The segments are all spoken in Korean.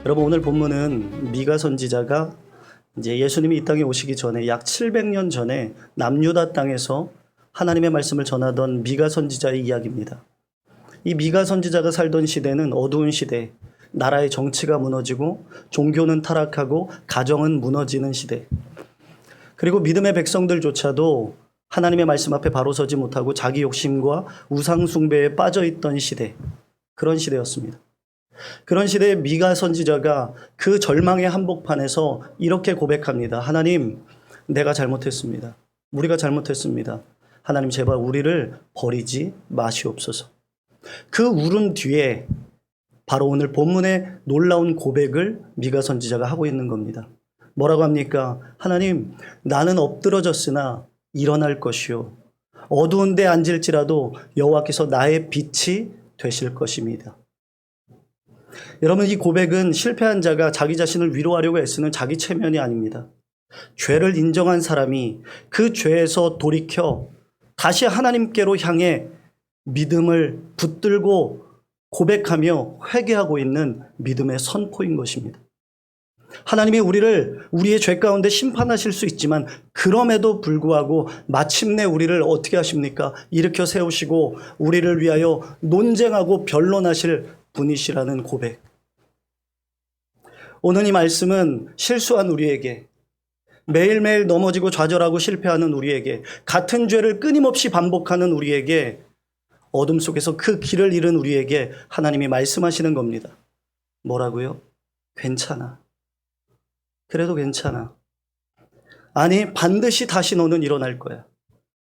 여러분, 오늘 본문은 미가 선지자가 이제 예수님이 이 땅에 오시기 전에 약 700년 전에 남유다 땅에서 하나님의 말씀을 전하던 미가 선지자의 이야기입니다. 이 미가 선지자가 살던 시대는 어두운 시대, 나라의 정치가 무너지고 종교는 타락하고 가정은 무너지는 시대, 그리고 믿음의 백성들조차도 하나님의 말씀 앞에 바로 서지 못하고 자기 욕심과 우상 숭배에 빠져 있던 시대, 그런 시대였습니다. 그런 시대에 미가 선지자가 그 절망의 한복판에서 이렇게 고백합니다. 하나님, 내가 잘못했습니다. 우리가 잘못했습니다. 하나님, 제발 우리를 버리지 마시옵소서. 그 울음 뒤에 바로 오늘 본문의 놀라운 고백을 미가 선지자가 하고 있는 겁니다. 뭐라고 합니까? 하나님, 나는 엎드러졌으나 일어날 것이요, 어두운 데 앉을지라도 여호와께서 나의 빛이 되실 것입니다. 여러분, 이 고백은 실패한 자가 자기 자신을 위로하려고 애쓰는 자기 체면이 아닙니다. 죄를 인정한 사람이 그 죄에서 돌이켜 다시 하나님께로 향해 믿음을 붙들고 고백하며 회개하고 있는 믿음의 선포인 것입니다. 하나님이 우리를 우리의 죄 가운데 심판하실 수 있지만 그럼에도 불구하고 마침내 우리를 어떻게 하십니까? 일으켜 세우시고 우리를 위하여 논쟁하고 변론하실 분이시라는 고백. 오늘 이 말씀은 실수한 우리에게, 매일매일 넘어지고 좌절하고 실패하는 우리에게, 같은 죄를 끊임없이 반복하는 우리에게, 어둠 속에서 그 길을 잃은 우리에게 하나님이 말씀하시는 겁니다. 뭐라고요? 괜찮아. 그래도 괜찮아. 아니, 반드시 다시 너는 일어날 거야.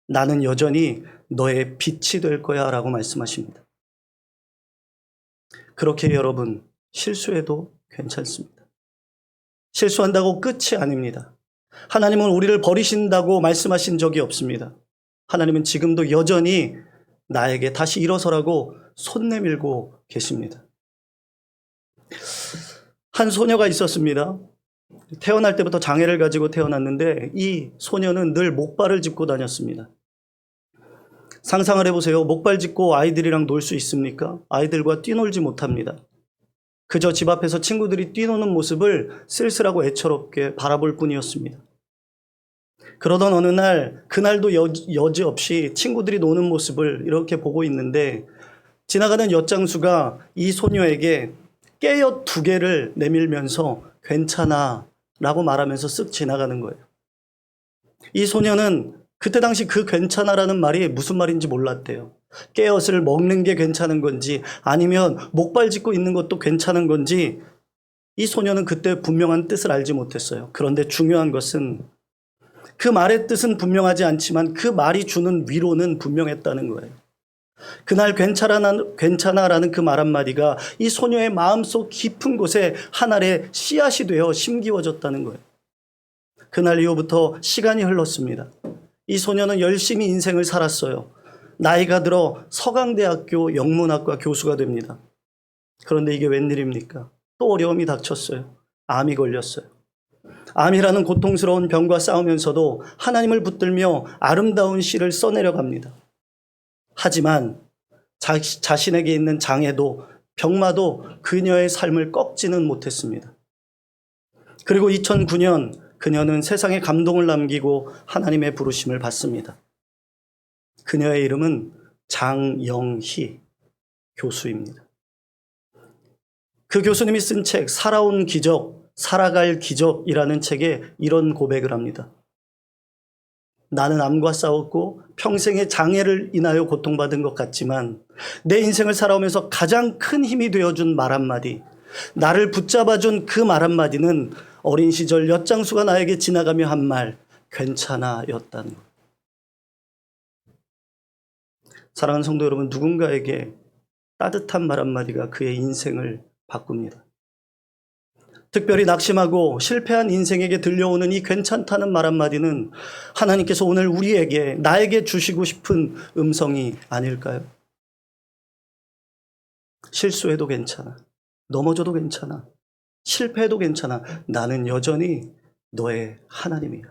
나는 여전히 너의 빛이 될 거야 라고 말씀하십니다. 그렇게 여러분, 실수해도 괜찮습니다. 실수한다고 끝이 아닙니다. 하나님은 우리를 버리신다고 말씀하신 적이 없습니다. 하나님은 지금도 여전히 나에게 다시 일어서라고 손 내밀고 계십니다. 한 소녀가 있었습니다. 태어날 때부터 장애를 가지고 태어났는데 이 소녀는 늘 목발을 짚고 다녔습니다. 상상을 해보세요. 목발 짚고 아이들이랑 놀 수 있습니까? 아이들과 뛰놀지 못합니다. 그저 집 앞에서 친구들이 뛰노는 모습을 쓸쓸하고 애처롭게 바라볼 뿐이었습니다. 그러던 어느 날, 그날도 여지없이 친구들이 노는 모습을 이렇게 보고 있는데 지나가는 엿장수가 이 소녀에게 깨엿 2개를 내밀면서 괜찮아 라고 말하면서 쓱 지나가는 거예요. 이 소녀는 그때 당시 그 괜찮아라는 말이 무슨 말인지 몰랐대요. 깨엿을 먹는 게 괜찮은 건지 아니면 목발 짚고 있는 것도 괜찮은 건지 이 소녀는 그때 분명한 뜻을 알지 못했어요. 그런데 중요한 것은 그 말의 뜻은 분명하지 않지만 그 말이 주는 위로는 분명했다는 거예요. 그날 괜찮아라는 그 말 한마디가 이 소녀의 마음속 깊은 곳에 하나의 씨앗이 되어 심기워졌다는 거예요. 그날 이후부터 시간이 흘렀습니다. 이 소녀는 열심히 인생을 살았어요. 나이가 들어 서강대학교 영문학과 교수가 됩니다. 그런데 이게 웬일입니까? 또 어려움이 닥쳤어요. 암이 걸렸어요. 암이라는 고통스러운 병과 싸우면서도 하나님을 붙들며 아름다운 시를 써내려갑니다. 하지만 자신에게 있는 장애도 병마도 그녀의 삶을 꺾지는 못했습니다. 그리고 2009년 그녀는 세상에 감동을 남기고 하나님의 부르심을 받습니다. 그녀의 이름은 장영희 교수입니다. 그 교수님이 쓴 책 살아온 기적, 살아갈 기적이라는 책에 이런 고백을 합니다. 나는 암과 싸웠고 평생의 장애를 인하여 고통받은 것 같지만 내 인생을 살아오면서 가장 큰 힘이 되어준 말 한마디, 나를 붙잡아준 그 말 한마디는 어린 시절 엿장수가 나에게 지나가며 한 말, 괜찮아 였다는 것. 사랑하는 성도 여러분, 누군가에게 따뜻한 말 한마디가 그의 인생을 바꿉니다. 특별히 낙심하고 실패한 인생에게 들려오는 이 괜찮다는 말 한마디는 하나님께서 오늘 우리에게, 나에게 주시고 싶은 음성이 아닐까요? 실수해도 괜찮아. 넘어져도 괜찮아. 실패해도 괜찮아. 나는 여전히 너의 하나님이야.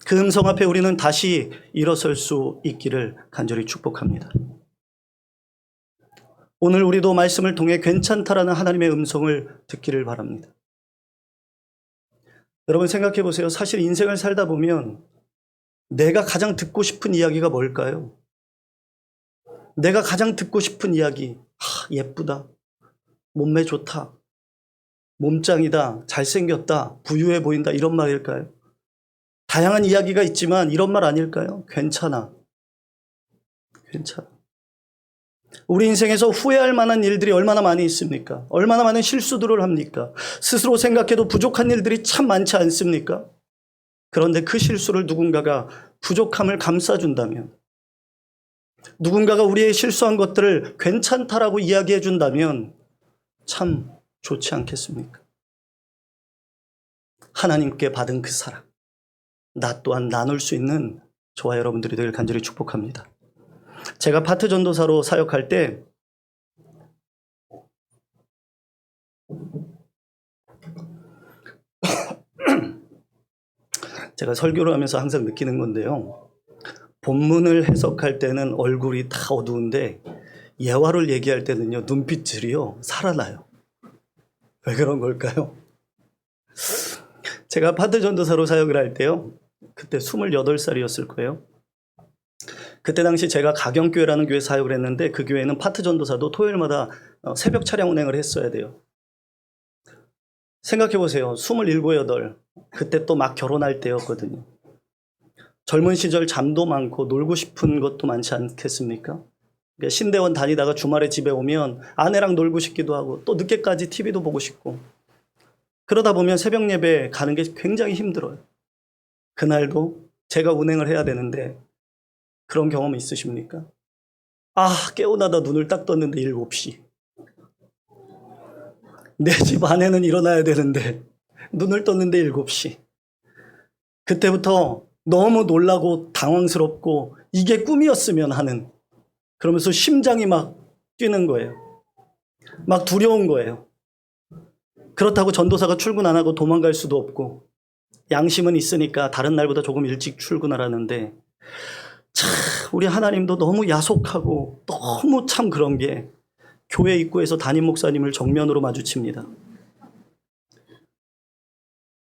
그 음성 앞에 우리는 다시 일어설 수 있기를 간절히 축복합니다. 오늘 우리도 말씀을 통해 괜찮다라는 하나님의 음성을 듣기를 바랍니다. 여러분 생각해 보세요. 사실 인생을 살다 보면 내가 가장 듣고 싶은 이야기가 뭘까요? 내가 가장 듣고 싶은 이야기, 예쁘다, 몸매 좋다, 몸짱이다, 잘생겼다, 부유해 보인다, 이런 말일까요? 다양한 이야기가 있지만 이런 말 아닐까요? 괜찮아. 괜찮아. 우리 인생에서 후회할 만한 일들이 얼마나 많이 있습니까? 얼마나 많은 실수들을 합니까? 스스로 생각해도 부족한 일들이 참 많지 않습니까? 그런데 그 실수를 누군가가 부족함을 감싸준다면, 누군가가 우리의 실수한 것들을 괜찮다라고 이야기해 준다면 참 좋지 않겠습니까? 하나님께 받은 그 사랑, 나 또한 나눌 수 있는 저와 여러분들이 되길 간절히 축복합니다. 제가 파트 전도사로 사역할 때 제가 설교를 하면서 항상 느끼는 건데요. 본문을 해석할 때는 얼굴이 다 어두운데 예화를 얘기할 때는요, 눈빛들이요 살아나요. 왜 그런 걸까요? 제가 파트 전도사로 사역을 할 때요, 그때 28살이었을 거예요. 그때 당시 제가 가경교회라는 교회 사역을 했는데, 그 교회는 파트 전도사도 토요일마다 새벽 차량 운행을 했어야 돼요. 생각해 보세요. 27, 28. 그때 또 막 결혼할 때였거든요. 젊은 시절 잠도 많고 놀고 싶은 것도 많지 않겠습니까? 신대원 다니다가 주말에 집에 오면 아내랑 놀고 싶기도 하고 또 늦게까지 TV도 보고 싶고, 그러다 보면 새벽 예배 가는 게 굉장히 힘들어요. 그날도 제가 운행을 해야 되는데 그런 경험 있으십니까? 깨어나다 눈을 딱 떴는데 7시. 내 집 안에는 일어나야 되는데 눈을 떴는데 7시. 그때부터 너무 놀라고 당황스럽고 이게 꿈이었으면 하는, 그러면서 심장이 막 뛰는 거예요. 막 두려운 거예요. 그렇다고 전도사가 출근 안 하고 도망갈 수도 없고, 양심은 있으니까 다른 날보다 조금 일찍 출근하라는데, 참 우리 하나님도 너무 야속하고 너무 참 그런 게, 교회 입구에서 담임 목사님을 정면으로 마주칩니다.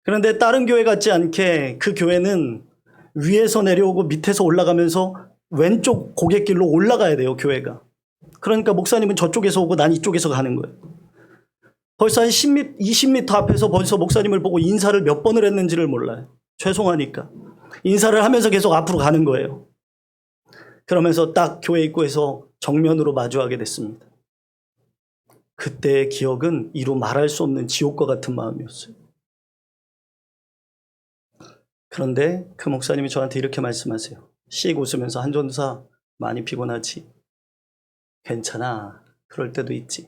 그런데 다른 교회 같지 않게 그 교회는 위에서 내려오고 밑에서 올라가면서 왼쪽 고갯길로 올라가야 돼요, 교회가. 그러니까 목사님은 저쪽에서 오고 난 이쪽에서 가는 거예요. 벌써 한 10m, 20m 앞에서 벌써 목사님을 보고 인사를 몇 번을 했는지를 몰라요. 죄송하니까. 인사를 하면서 계속 앞으로 가는 거예요. 그러면서 딱 교회 입구에서 정면으로 마주하게 됐습니다. 그때의 기억은 이루 말할 수 없는 지옥과 같은 마음이었어요. 그런데 그 목사님이 저한테 이렇게 말씀하세요. 씩 웃으면서, 한 전도사 많이 피곤하지? 괜찮아. 그럴 때도 있지.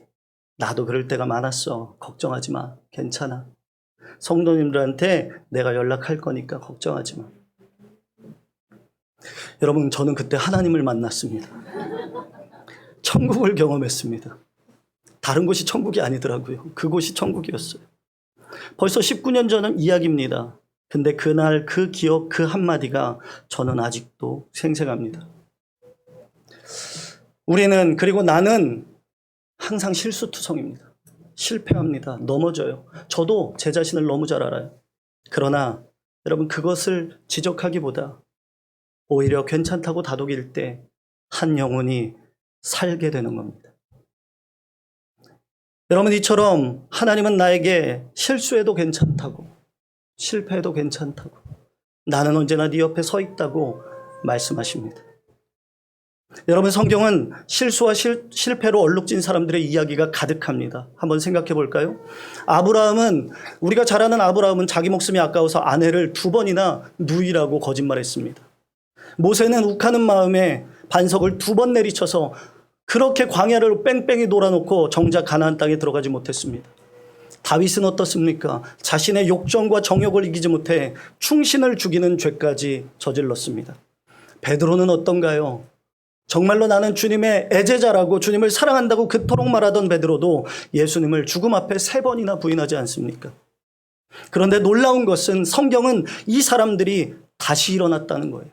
나도 그럴 때가 많았어. 걱정하지 마. 괜찮아. 성도님들한테 내가 연락할 거니까 걱정하지 마. 여러분, 저는 그때 하나님을 만났습니다. 천국을 경험했습니다. 다른 곳이 천국이 아니더라고요. 그곳이 천국이었어요. 벌써 19년 전 이야기입니다. 근데 그날 그 기억, 그 한마디가 저는 아직도 생생합니다. 우리는, 그리고 나는 항상 실수투성입니다. 실패합니다. 넘어져요. 저도 제 자신을 너무 잘 알아요. 그러나 여러분, 그것을 지적하기보다 오히려 괜찮다고 다독일 때 한 영혼이 살게 되는 겁니다. 여러분, 이처럼 하나님은 나에게 실수해도 괜찮다고, 실패해도 괜찮다고, 나는 언제나 네 옆에 서 있다고 말씀하십니다. 여러분, 성경은 실수와 실패로 얼룩진 사람들의 이야기가 가득합니다. 한번 생각해 볼까요? 아브라함은, 우리가 잘 아는 아브라함은 자기 목숨이 아까워서 아내를 2번이나 누이라고 거짓말했습니다. 모세는 욱하는 마음에 반석을 2번 내리쳐서 그렇게 광야를 뺑뺑이 돌아놓고 정작 가나안 땅에 들어가지 못했습니다. 다윗은 어떻습니까? 자신의 욕정과 정욕을 이기지 못해 충신을 죽이는 죄까지 저질렀습니다. 베드로는 어떤가요? 정말로 나는 주님의 애제자라고, 주님을 사랑한다고 그토록 말하던 베드로도 예수님을 죽음 앞에 3번이나 부인하지 않습니까? 그런데 놀라운 것은 성경은 이 사람들이 다시 일어났다는 거예요.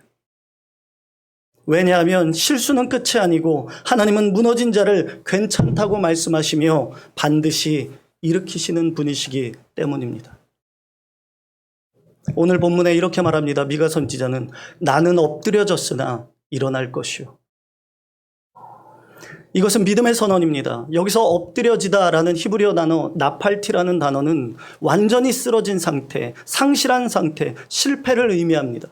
왜냐하면 실수는 끝이 아니고 하나님은 무너진 자를 괜찮다고 말씀하시며 반드시 일으키시는 분이시기 때문입니다. 오늘 본문에 이렇게 말합니다. 미가 선지자는 나는 엎드려졌으나 일어날 것이요. 이것은 믿음의 선언입니다. 여기서 엎드려지다라는 히브리어 단어 나팔티라는 단어는 완전히 쓰러진 상태, 상실한 상태, 실패를 의미합니다.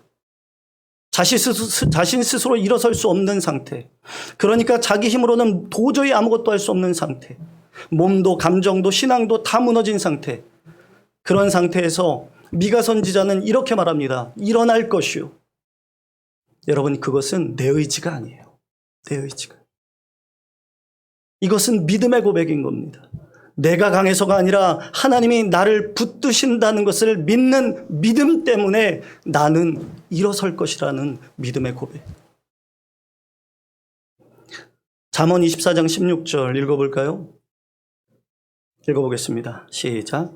자신 스스로 일어설 수 없는 상태. 그러니까 자기 힘으로는 도저히 아무것도 할 수 없는 상태. 몸도 감정도 신앙도 다 무너진 상태. 그런 상태에서 미가 선지자는 이렇게 말합니다. 일어날 것이요. 여러분, 그것은 내 의지가 아니에요. 내 의지가. 이것은 믿음의 고백인 겁니다. 내가 강해서가 아니라 하나님이 나를 붙드신다는 것을 믿는 믿음 때문에 나는 일어설 것이라는 믿음의 고백. 잠언 24장 16절 읽어볼까요? 읽어보겠습니다. 시작.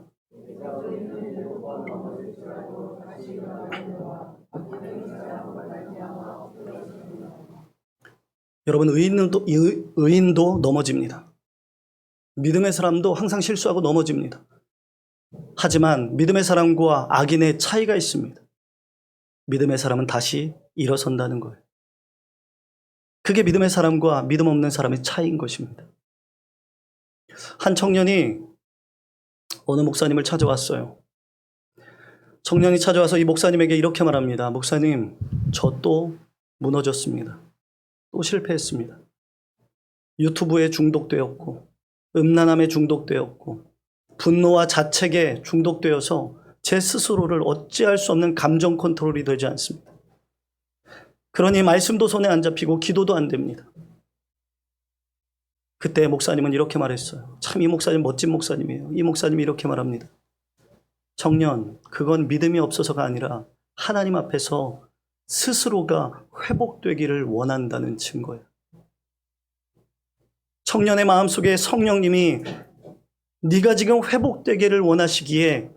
여러분, 의인도 넘어집니다. 믿음의 사람도 항상 실수하고 넘어집니다. 하지만 믿음의 사람과 악인의 차이가 있습니다. 믿음의 사람은 다시 일어선다는 거예요. 그게 믿음의 사람과 믿음 없는 사람의 차이인 것입니다. 한 청년이 어느 목사님을 찾아왔어요. 청년이 찾아와서 이 목사님에게 이렇게 말합니다. 목사님, 저 또 무너졌습니다. 또 실패했습니다. 유튜브에 중독되었고 음란함에 중독되었고 분노와 자책에 중독되어서 제 스스로를 어찌할 수 없는 감정 컨트롤이 되지 않습니다. 그러니 말씀도 손에 안 잡히고 기도도 안 됩니다. 그때 목사님은 이렇게 말했어요. 참 이 목사님 멋진 목사님이에요. 이 목사님이 이렇게 말합니다. 청년, 그건 믿음이 없어서가 아니라 하나님 앞에서 스스로가 회복되기를 원한다는 증거예요. 청년의 마음속에 성령님이 네가 지금 회복되기를 원하시기에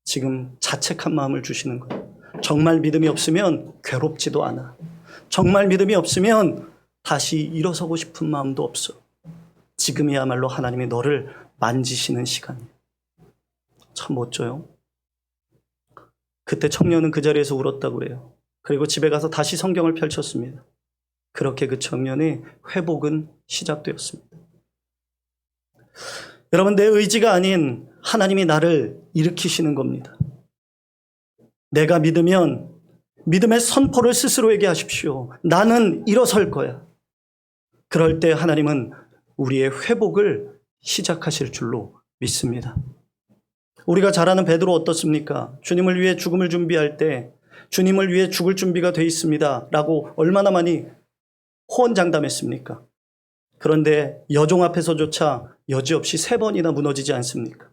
지금 자책한 마음을 주시는 거예요. 정말 믿음이 없으면 괴롭지도 않아. 정말 믿음이 없으면 다시 일어서고 싶은 마음도 없어. 지금이야말로 하나님이 너를 만지시는 시간이에요. 참 멋져요. 그때 청년은 그 자리에서 울었다고 그래요. 그리고 집에 가서 다시 성경을 펼쳤습니다. 그렇게 그 청년의 회복은 시작되었습니다. 여러분, 내 의지가 아닌 하나님이 나를 일으키시는 겁니다. 내가 믿으면 믿음의 선포를 스스로에게 하십시오. 나는 일어설 거야. 그럴 때 하나님은 우리의 회복을 시작하실 줄로 믿습니다. 우리가 잘 아는 베드로 어떻습니까? 주님을 위해 죽음을 준비할 때 주님을 위해 죽을 준비가 돼 있습니다 라고 얼마나 많이 호언장담했습니까? 그런데 여종 앞에서조차 여지없이 3번이나 무너지지 않습니까?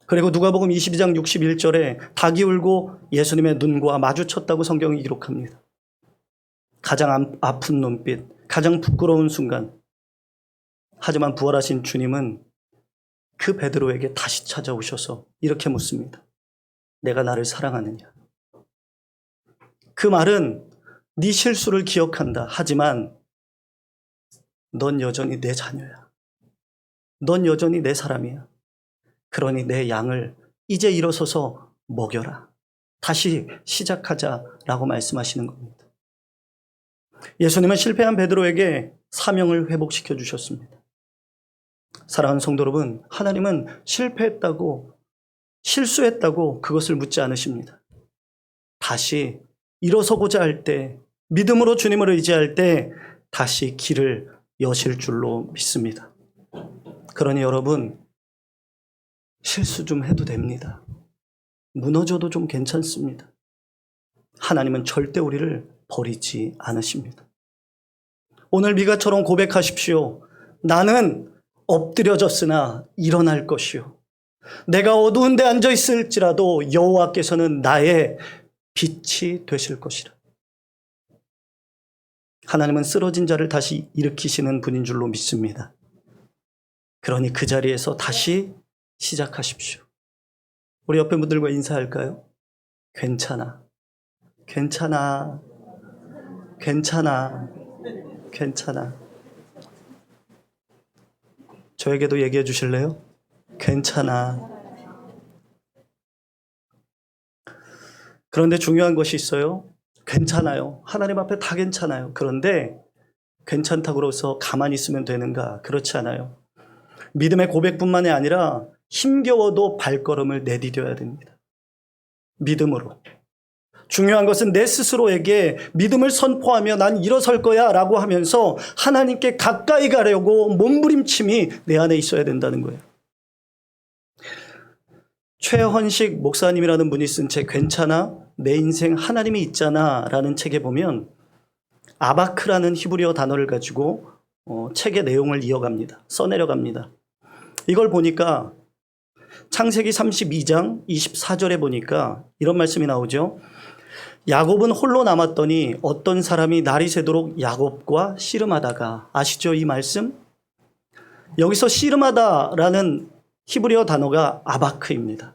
그리고 누가복음 22장 61절에 닭이 울고 예수님의 눈과 마주쳤다고 성경이 기록합니다. 가장 아픈 눈빛, 가장 부끄러운 순간. 하지만 부활하신 주님은 그 베드로에게 다시 찾아오셔서 이렇게 묻습니다. 내가 나를 사랑하느냐? 그 말은 네 실수를 기억한다. 하지만 넌 여전히 내 자녀야. 넌 여전히 내 사람이야. 그러니 내 양을 이제 일어서서 먹여라. 다시 시작하자라고 말씀하시는 겁니다. 예수님은 실패한 베드로에게 사명을 회복시켜 주셨습니다. 사랑하는 성도 여러분, 하나님은 실패했다고, 실수했다고 그것을 묻지 않으십니다. 다시 일어서고자 할 때, 믿음으로 주님을 의지할 때 다시 길을 여실 줄로 믿습니다. 그러니 여러분, 실수 좀 해도 됩니다. 무너져도 좀 괜찮습니다. 하나님은 절대 우리를 버리지 않으십니다. 오늘 미가처럼 고백하십시오. 나는 엎드려졌으나 일어날 것이요. 내가 어두운 데 앉아 있을지라도 여호와께서는 나의 빛이 되실 것이라. 하나님은 쓰러진 자를 다시 일으키시는 분인 줄로 믿습니다. 그러니 그 자리에서 다시 시작하십시오. 우리 옆에 분들과 인사할까요? 괜찮아. 괜찮아. 괜찮아. 괜찮아. 저에게도 얘기해 주실래요? 괜찮아. 그런데 중요한 것이 있어요. 괜찮아요. 하나님 앞에 다 괜찮아요. 그런데 괜찮다고 해서 가만히 있으면 되는가? 그렇지 않아요. 믿음의 고백뿐만이 아니라 힘겨워도 발걸음을 내디뎌야 됩니다. 믿음으로. 중요한 것은 내 스스로에게 믿음을 선포하며 난 일어설 거야 라고 하면서 하나님께 가까이 가려고 몸부림침이 내 안에 있어야 된다는 거예요. 최헌식 목사님이라는 분이 쓴 책 괜찮아? 내 인생 하나님이 있잖아 라는 책에 보면 아바크라는 히브리어 단어를 가지고 책의 내용을 이어갑니다. 써내려갑니다. 이걸 보니까 창세기 32장 24절에 보니까 이런 말씀이 나오죠. 야곱은 홀로 남았더니 어떤 사람이 날이 새도록 야곱과 씨름하다가, 아시죠 이 말씀? 여기서 씨름하다라는 히브리어 단어가 아바크입니다.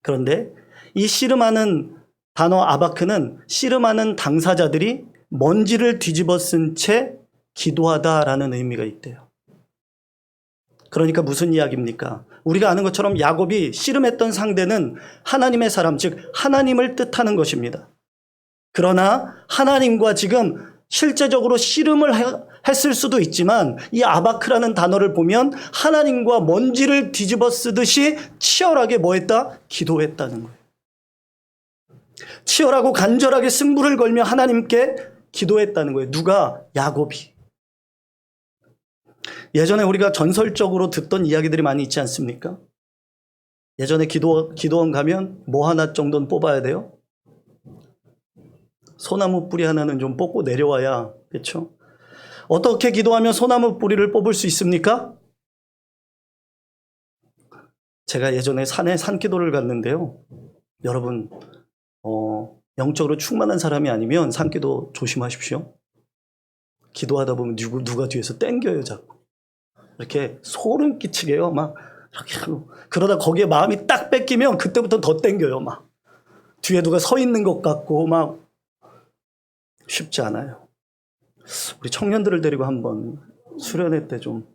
그런데 이 씨름하는 단어 아바크는 씨름하는 당사자들이 먼지를 뒤집어 쓴 채 기도하다라는 의미가 있대요. 그러니까 무슨 이야기입니까? 우리가 아는 것처럼 야곱이 씨름했던 상대는 하나님의 사람, 즉 하나님을 뜻하는 것입니다. 그러나 하나님과 지금 실제적으로 씨름을 했을 수도 있지만 이 아바크라는 단어를 보면 하나님과 먼지를 뒤집어 쓰듯이 치열하게 뭐 했다? 기도했다는 거예요. 치열하고 간절하게 승부를 걸며 하나님께 기도했다는 거예요. 누가? 야곱이. 예전에 우리가 전설적으로 듣던 이야기들이 많이 있지 않습니까? 예전에 기도원 가면 뭐 하나 정도는 뽑아야 돼요? 소나무 뿌리 하나는 좀 뽑고 내려와야, 그렇죠? 어떻게 기도하면 소나무 뿌리를 뽑을 수 있습니까? 제가 예전에 산에 산기도를 갔는데요. 여러분, 영적으로 충만한 사람이 아니면 산기도 조심하십시오. 기도하다 보면 누가 뒤에서 땡겨요, 자꾸. 이렇게 소름 끼치게요, 막. 이렇게 하고. 그러다 거기에 마음이 딱 뺏기면 그때부터 더 땡겨요, 막. 뒤에 누가 서 있는 것 같고, 막. 쉽지 않아요. 우리 청년들을 데리고 한번 수련회 때 좀.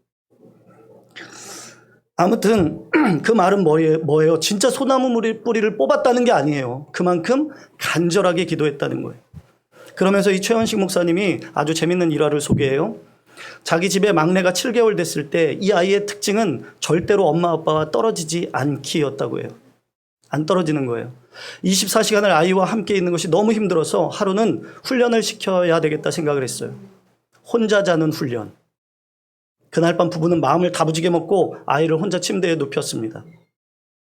아무튼 그 말은 뭐예요? 진짜 소나무 뿌리를 뽑았다는 게 아니에요. 그만큼 간절하게 기도했다는 거예요. 그러면서 이 최헌식 목사님이 아주 재밌는 일화를 소개해요. 자기 집에 막내가 7개월 됐을 때 이 아이의 특징은 절대로 엄마 아빠와 떨어지지 않기였다고 해요. 안 떨어지는 거예요. 24시간을 아이와 함께 있는 것이 너무 힘들어서 하루는 훈련을 시켜야 되겠다 생각을 했어요. 혼자 자는 훈련. 그날 밤 부부는 마음을 다부지게 먹고 아이를 혼자 침대에 눕혔습니다.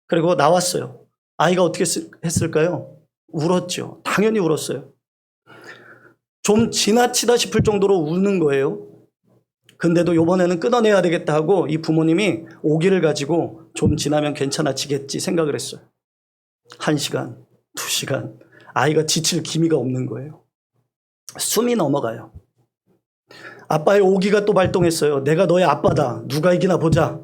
그리고 나왔어요. 아이가 어떻게 했을까요? 울었죠. 당연히 울었어요. 좀 지나치다 싶을 정도로 우는 거예요. 근데도 이번에는 끊어내야 되겠다 하고 이 부모님이 오기를 가지고 좀 지나면 괜찮아지겠지 생각을 했어요. 1시간, 2시간. 아이가 지칠 기미가 없는 거예요. 숨이 넘어가요. 아빠의 오기가 또 발동했어요. 내가 너의 아빠다. 누가 이기나 보자.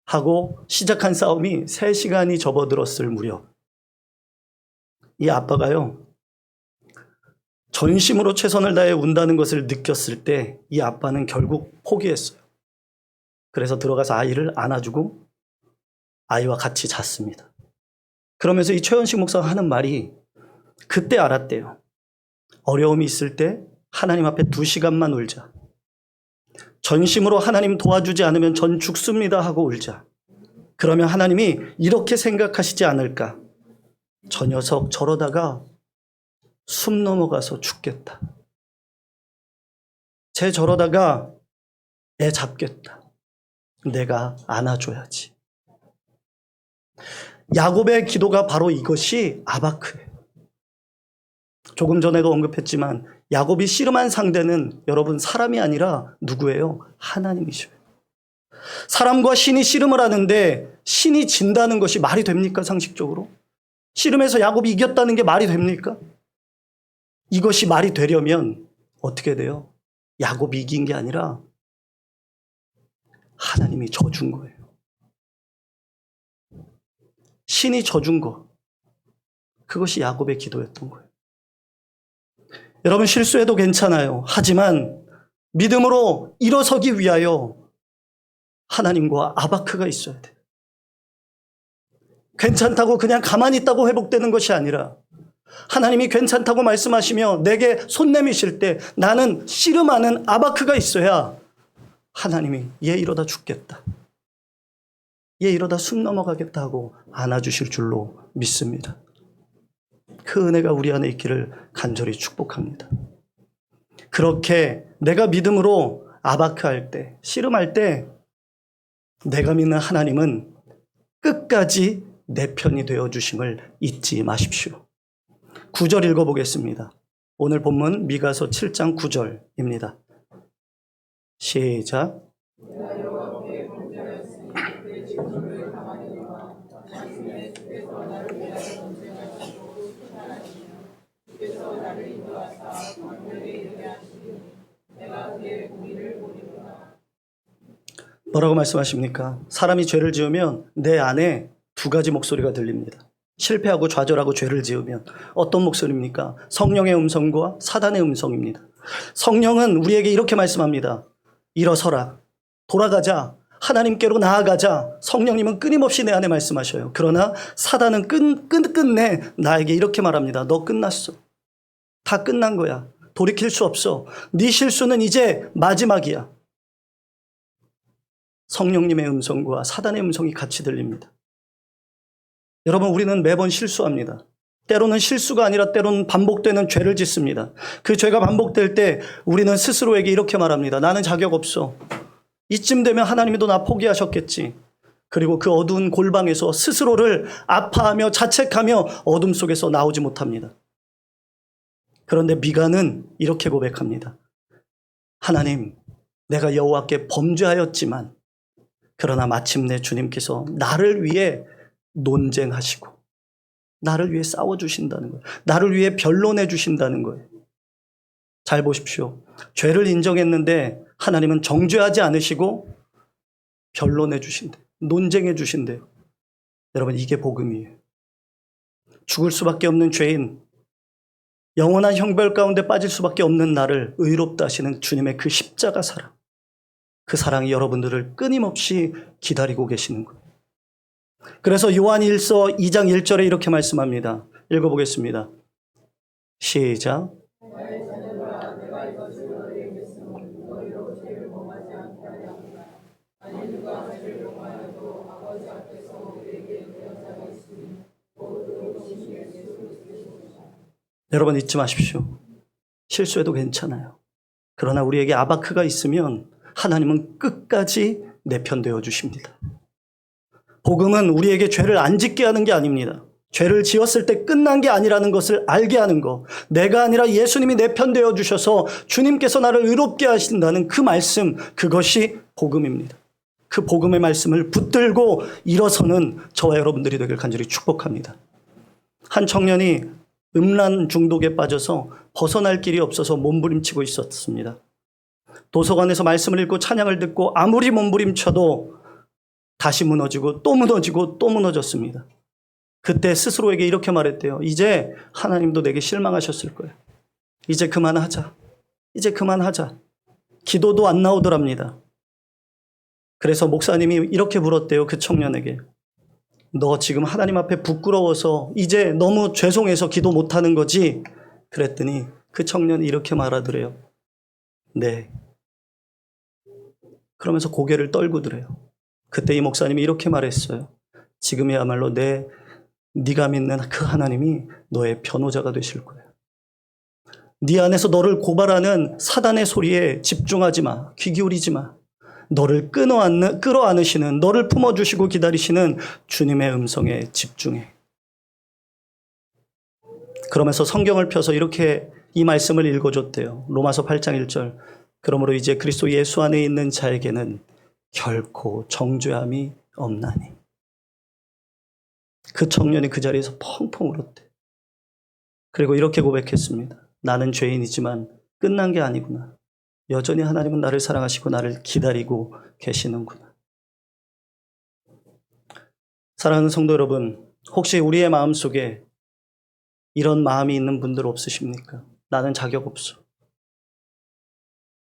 하고 시작한 싸움이 3시간이 접어들었을 무렵. 이 아빠가요. 전심으로 최선을 다해 운다는 것을 느꼈을 때 이 아빠는 결국 포기했어요. 그래서 들어가서 아이를 안아주고 아이와 같이 잤습니다. 그러면서 이 최헌식 목사가 하는 말이 그때 알았대요. 어려움이 있을 때 하나님 앞에 2시간만 울자. 전심으로 하나님 도와주지 않으면 전 죽습니다 하고 울자. 그러면 하나님이 이렇게 생각하시지 않을까. 저 녀석 저러다가 숨 넘어가서 죽겠다. 쟤 저러다가 애 잡겠다. 내가 안아줘야지. 야곱의 기도가 바로 이것이 아바크예요. 조금 전에도 언급했지만 야곱이 씨름한 상대는 여러분 사람이 아니라 누구예요? 하나님이셔요. 사람과 신이 씨름을 하는데 신이 진다는 것이 말이 됩니까? 상식적으로? 씨름해서 야곱이 이겼다는 게 말이 됩니까? 이것이 말이 되려면 어떻게 돼요? 야곱이 이긴 게 아니라 하나님이 져준 거예요. 신이 져준 거. 그것이 야곱의 기도였던 거예요. 여러분 실수해도 괜찮아요. 하지만 믿음으로 일어서기 위하여 하나님과 아바크가 있어야 돼요. 괜찮다고 그냥 가만히 있다고 회복되는 것이 아니라 하나님이 괜찮다고 말씀하시며 내게 손 내미실 때 나는 씨름하는 아바크가 있어야 하나님이 얘 이러다 죽겠다, 얘 이러다 숨 넘어가겠다 하고 안아주실 줄로 믿습니다. 그 은혜가 우리 안에 있기를 간절히 축복합니다. 그렇게 내가 믿음으로 아바크할 때, 씨름할 때 내가 믿는 하나님은 끝까지 내 편이 되어주심을 잊지 마십시오. 9절 읽어보겠습니다. 오늘 본문 미가서 7장 9절입니다. 시작. 뭐라고 말씀하십니까? 사람이 죄를 지으면 내 안에 두 가지 목소리가 들립니다. 실패하고 좌절하고 죄를 지으면 어떤 목소리입니까? 성령의 음성과 사단의 음성입니다. 성령은 우리에게 이렇게 말씀합니다. 일어서라, 돌아가자, 하나님께로 나아가자. 성령님은 끊임없이 내 안에 말씀하셔요. 그러나 사단은 끝내 나에게 이렇게 말합니다. 너 끝났어. 다 끝난 거야. 돌이킬 수 없어. 네 실수는 이제 마지막이야. 성령님의 음성과 사단의 음성이 같이 들립니다. 여러분, 우리는 매번 실수합니다. 때로는 실수가 아니라 때로는 반복되는 죄를 짓습니다. 그 죄가 반복될 때 우리는 스스로에게 이렇게 말합니다. 나는 자격 없어. 이쯤 되면 하나님이 또 나 포기하셨겠지. 그리고 그 어두운 골방에서 스스로를 아파하며 자책하며 어둠 속에서 나오지 못합니다. 그런데 미가는 이렇게 고백합니다. 하나님, 내가 여호와께 범죄하였지만 그러나 마침내 주님께서 나를 위해 논쟁하시고 나를 위해 싸워주신다는 거예요. 나를 위해 변론해 주신다는 거예요. 잘 보십시오. 죄를 인정했는데 하나님은 정죄하지 않으시고 변론해 주신대요. 논쟁해 주신대요. 여러분, 이게 복음이에요. 죽을 수밖에 없는 죄인, 영원한 형벌 가운데 빠질 수밖에 없는 나를 의롭다 하시는 주님의 그 십자가 사랑, 그 사랑이 여러분들을 끊임없이 기다리고 계시는 거예요. 그래서 요한 1서 2장 1절에 이렇게 말씀합니다. 읽어보겠습니다. 시작. 여러분, 잊지 마십시오. 실수해도 괜찮아요. 그러나 우리에게 아바크가 있으면 하나님은 끝까지 내 편 되어 주십니다. 복음은 우리에게 죄를 안 짓게 하는 게 아닙니다. 죄를 지었을 때 끝난 게 아니라는 것을 알게 하는 거. 내가 아니라 예수님이 내 편 되어 주셔서 주님께서 나를 의롭게 하신다는 그 말씀, 그것이 복음입니다. 그 복음의 말씀을 붙들고 일어서는 저와 여러분들이 되길 간절히 축복합니다. 한 청년이 음란 중독에 빠져서 벗어날 길이 없어서 몸부림치고 있었습니다. 도서관에서 말씀을 읽고 찬양을 듣고 아무리 몸부림쳐도 다시 무너지고 또 무너지고 또 무너졌습니다. 그때 스스로에게 이렇게 말했대요. 이제 하나님도 내게 실망하셨을 거예요. 이제 그만하자. 이제 그만하자. 기도도 안 나오더랍니다. 그래서 목사님이 이렇게 물었대요. 그 청년에게. 너 지금 하나님 앞에 부끄러워서 이제 너무 죄송해서 기도 못하는 거지? 그랬더니 그 청년이 이렇게 말하더래요. 네. 그러면서 고개를 떨구더래요. 그때 이 목사님이 이렇게 말했어요. 지금이야말로 네가 믿는 그 하나님이 너의 변호자가 되실 거예요. 네 안에서 너를 고발하는 사단의 소리에 집중하지 마. 귀 기울이지 마. 너를 끌어안으시는, 너를 품어주시고 기다리시는 주님의 음성에 집중해. 그러면서 성경을 펴서 이렇게 이 말씀을 읽어줬대요. 로마서 8장 1절. 그러므로 이제 그리스도 예수 안에 있는 자에게는 결코 정죄함이 없나니. 그 청년이 그 자리에서 펑펑 울었대. 그리고 이렇게 고백했습니다. 나는 죄인이지만 끝난 게 아니구나. 여전히 하나님은 나를 사랑하시고 나를 기다리고 계시는구나. 사랑하는 성도 여러분, 혹시 우리의 마음속에 이런 마음이 있는 분들 없으십니까? 나는 자격 없어.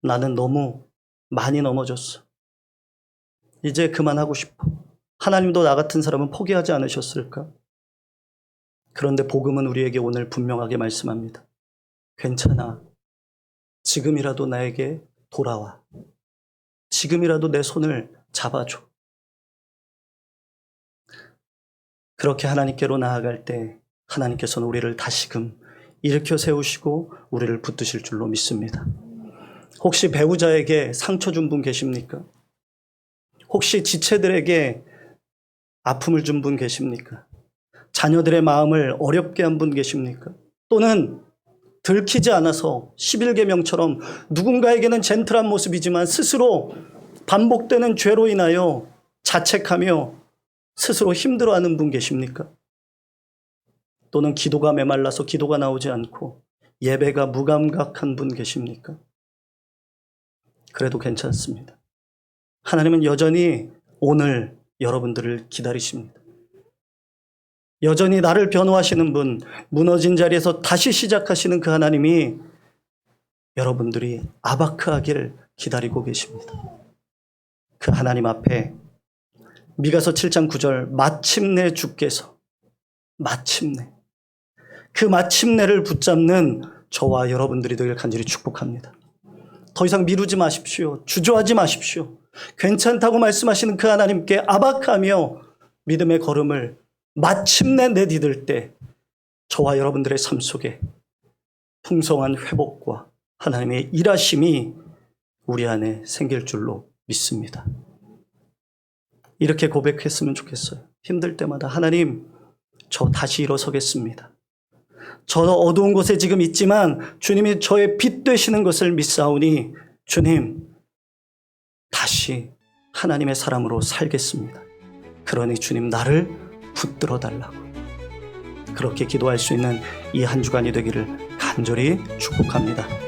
나는 너무 많이 넘어졌어. 이제 그만하고 싶어. 하나님도 나 같은 사람은 포기하지 않으셨을까? 그런데 복음은 우리에게 오늘 분명하게 말씀합니다. 괜찮아. 지금이라도 나에게 돌아와. 지금이라도 내 손을 잡아줘. 그렇게 하나님께로 나아갈 때 하나님께서는 우리를 다시금 일으켜 세우시고 우리를 붙드실 줄로 믿습니다. 혹시 배우자에게 상처 준 분 계십니까? 혹시 지체들에게 아픔을 준 분 계십니까? 자녀들의 마음을 어렵게 한 분 계십니까? 또는 들키지 않아서 11계명처럼 누군가에게는 젠틀한 모습이지만 스스로 반복되는 죄로 인하여 자책하며 스스로 힘들어하는 분 계십니까? 또는 기도가 메말라서 기도가 나오지 않고 예배가 무감각한 분 계십니까? 그래도 괜찮습니다. 하나님은 여전히 오늘 여러분들을 기다리십니다. 여전히 나를 변호하시는 분, 무너진 자리에서 다시 시작하시는 그 하나님이 여러분들이 아바크하기를 기다리고 계십니다. 그 하나님 앞에 미가서 7장 9절 마침내 주께서 마침내 그 마침내를 붙잡는 저와 여러분들이 되길 간절히 축복합니다. 더 이상 미루지 마십시오. 주저하지 마십시오. 괜찮다고 말씀하시는 그 하나님께 아박하며 믿음의 걸음을 마침내 내디딜 때 저와 여러분들의 삶 속에 풍성한 회복과 하나님의 일하심이 우리 안에 생길 줄로 믿습니다. 이렇게 고백했으면 좋겠어요. 힘들 때마다 하나님, 저 다시 일어서겠습니다. 저 어두운 곳에 지금 있지만 주님이 저의 빛 되시는 것을 믿사오니 주님, 다시 하나님의 사람으로 살겠습니다. 그러니 주님 나를 붙들어 달라고. 그렇게 기도할 수 있는 이 한 주간이 되기를 간절히 축복합니다.